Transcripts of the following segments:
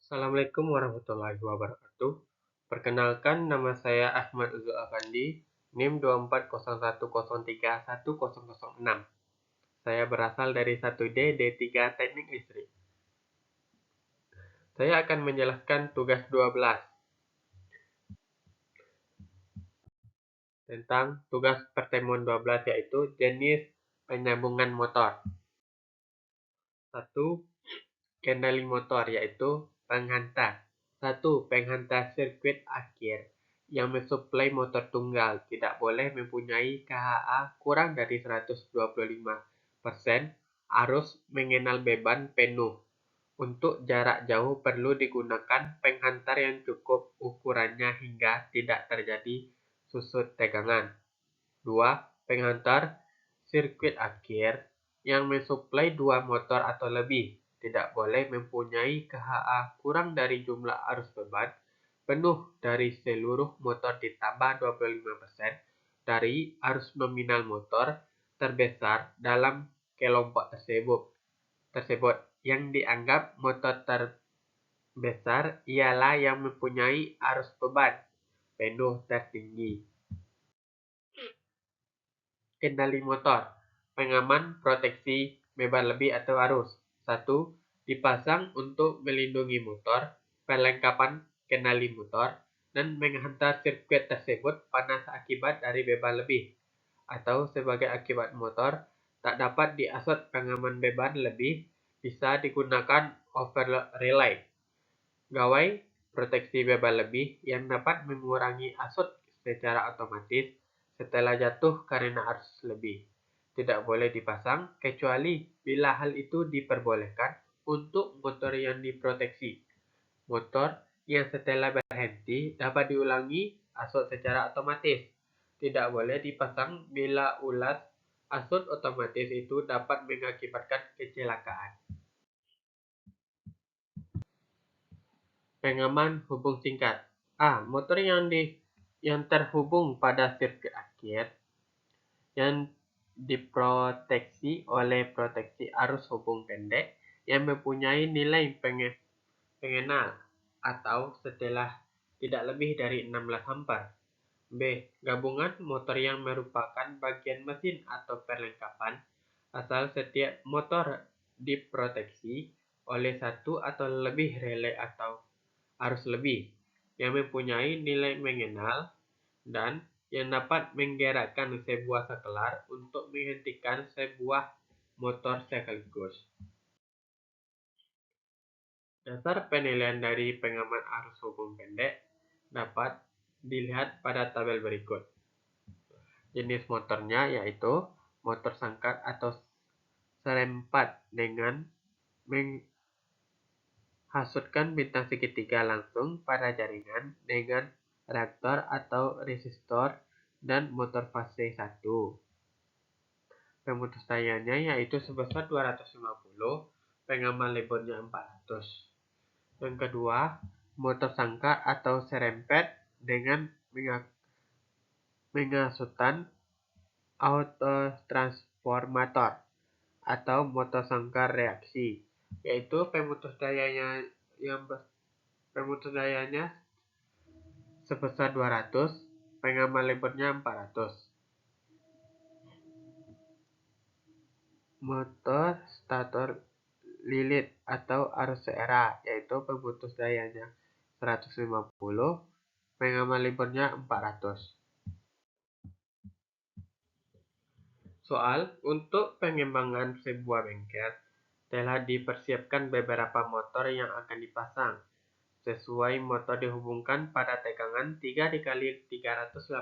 Assalamualaikum warahmatullahi wabarakatuh. Perkenalkan, nama saya Ahmad Uzul Afandi, NIM 241031006. Saya berasal dari 1D D3 Teknik Listrik. Saya akan menjelaskan tugas 12 tentang tugas pertemuan 12, yaitu jenis penyambungan motor. 1. Kendali motor, yaitu penghantar. 1. Penghantar sirkuit akhir yang mensuplai motor tunggal tidak boleh mempunyai KHA kurang dari 125% arus mengenal beban penuh. Untuk jarak jauh perlu digunakan penghantar yang cukup ukurannya hingga tidak terjadi susut tegangan. 2. Penghantar sirkuit akhir yang mensuplai 2 motor atau lebih tidak boleh mempunyai KHA kurang dari jumlah arus beban penuh dari seluruh motor ditambah 25% dari arus nominal motor terbesar dalam kelompok tersebut. Yang dianggap motor terbesar ialah yang mempunyai arus beban penuh tertinggi. Kendali motor, pengaman, proteksi, beban lebih atau arus. 1. Dipasang untuk melindungi motor, perlengkapan kendali motor, dan menghantar sirkuit tersebut panas akibat dari beban lebih, atau sebagai akibat motor tak dapat diasot pengaman beban lebih, bisa digunakan overload relay. Gawai proteksi beban lebih yang dapat mengurangi asot secara otomatis setelah jatuh karena arus lebih. Tidak boleh dipasang kecuali bila hal itu diperbolehkan untuk motor yang diproteksi. Motor yang setelah berhenti dapat diulangi asot secara otomatis. Tidak boleh dipasang bila ulas asot otomatis itu dapat mengakibatkan kecelakaan. Pengaman hubung singkat. Motor yang terhubung pada sirkuit akhir yang diproteksi oleh proteksi arus hubung pendek yang mempunyai nilai pengenal atau setelah tidak lebih dari 16 ampere. B. Gabungan motor yang merupakan bagian mesin atau perlengkapan asal setiap motor diproteksi oleh satu atau lebih relay atau arus lebih yang mempunyai nilai mengenal dan yang dapat menggerakkan sebuah saklar untuk menghentikan sebuah motor sekaligus. Dasar penilaian dari pengaman arus hubung pendek dapat dilihat pada tabel berikut. Jenis motornya yaitu motor sangkar atau serempat dengan menghasutkan bintang segitiga langsung pada jaringan dengan reaktor atau resistor dan motor fase 1. Pemutus dayanya yaitu sebesar 250, pengaman lebarnya 400. Yang kedua, motor sangkar atau serempet dengan menghasutkan autotransformator atau motor sangkar reaksi, yaitu pemutus dayanya sebesar 200, pengaman lebarnya 400. Motor stator lilit atau arus seera, yaitu pemutus dayanya 150, pengaman lebarnya 400. Soal, untuk pengembangan sebuah bengkel, telah dipersiapkan beberapa motor yang akan dipasang. Sesuai motor dihubungkan pada tegangan 3 dikali 380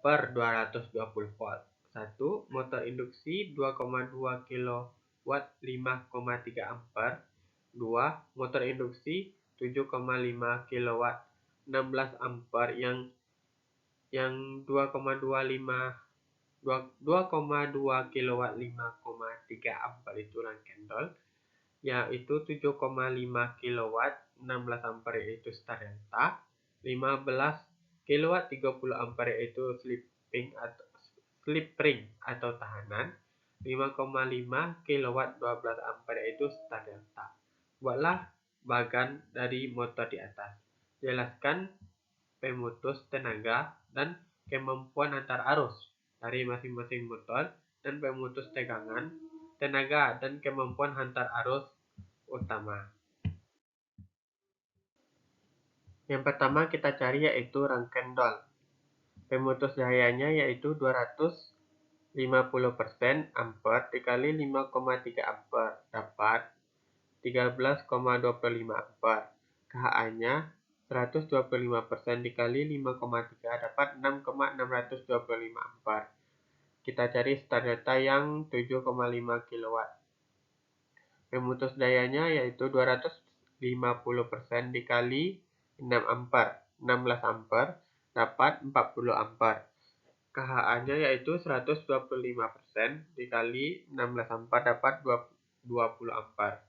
per 220 volt. 1. Motor induksi 2,2 kW 5,3 ampere. 2. Motor induksi 7,5 kW 16 ampere yang 2,2 kW 5,3 ampere itu rangkendol, yaitu 7,5 kW 16 ampere itu start delta, 15 kW 30 ampere itu slip ring atau tahanan, 5,5 kW 12 ampere itu start delta. Buatlah bagan dari motor di atas. Jelaskan pemutus tenaga dan kemampuan antar arus dari masing-masing motor dan pemutus tegangan, tenaga, dan kemampuan antar arus utama. Yang pertama kita cari yaitu rangkaian dol. Pemutus dayanya yaitu 250% ampere dikali 5,3 ampere dapat 13,25 ampere. KHA-nya 125% dikali 5,3 dapat 6,625 ampere. Kita cari start delta yang 7,5 kW. Pemutus dayanya yaitu 250% dikali 6 ampere, 16 ampere dapat 40 ampere. KHA-nya yaitu 125% dikali 16 ampere dapat 20 ampere.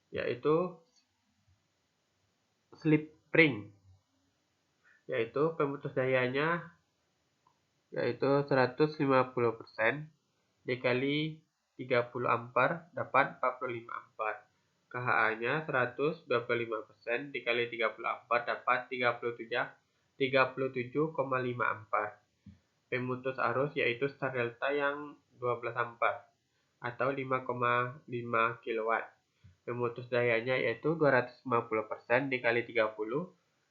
Yaitu slip ring. Yaitu pemutus dayanya yaitu 150% dikali 30 ampere dapat 45 ampere. KHA-nya 125% dikali 30 ampere dapat 37,5 ampere. Pemutus arus yaitu start delta yang 12 ampere atau 5,5 kW. Pemutus dayanya yaitu 250% dikali 30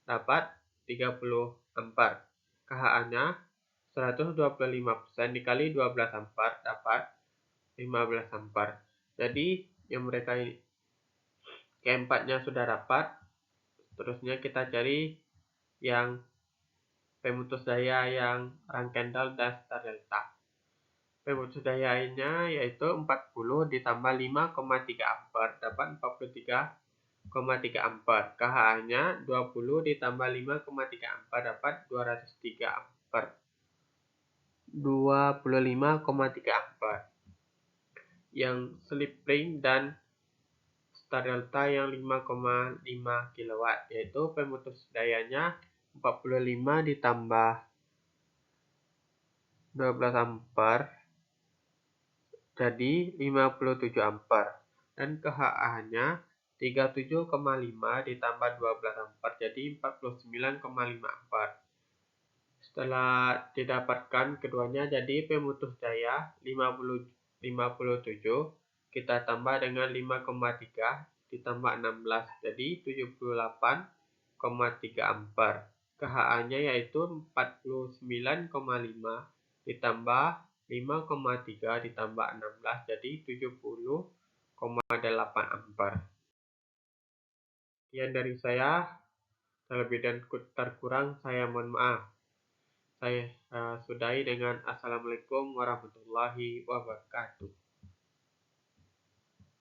dapat 30 ampere. KHA-nya 125% dikali 12 ampere dapat 15 ampere. Jadi yang mereka ini keempatnya sudah dapat. Terusnya kita cari yang pemutus daya yang rangkaian dol dan start delta. Pemutus dayanya yaitu 40 ditambah 5,3 ampere dapat 43,3 ampere. KHA-nya 20 ditambah 5,3 ampere dapat 203 ampere. 25,3 ampere. Yang slip ring dan start delta yang 5,5 kW, yaitu pemutus dayanya 45 ditambah 12 ampere jadi 57 ampere dan KHA-nya 37,5 ditambah 12 ampere jadi 49,5 ampere. Setelah didapatkan keduanya jadi pemutus daya 57 kita tambah dengan 5,3 ditambah 16 jadi 78,3 ampere. KHA-nya yaitu 49,5 ditambah 5,3 ditambah 16 jadi 70,8 ampere. Sekian dari saya, terlebih dan terkurang saya mohon maaf. Saya sudahi dengan Assalamualaikum warahmatullahi wabarakatuh.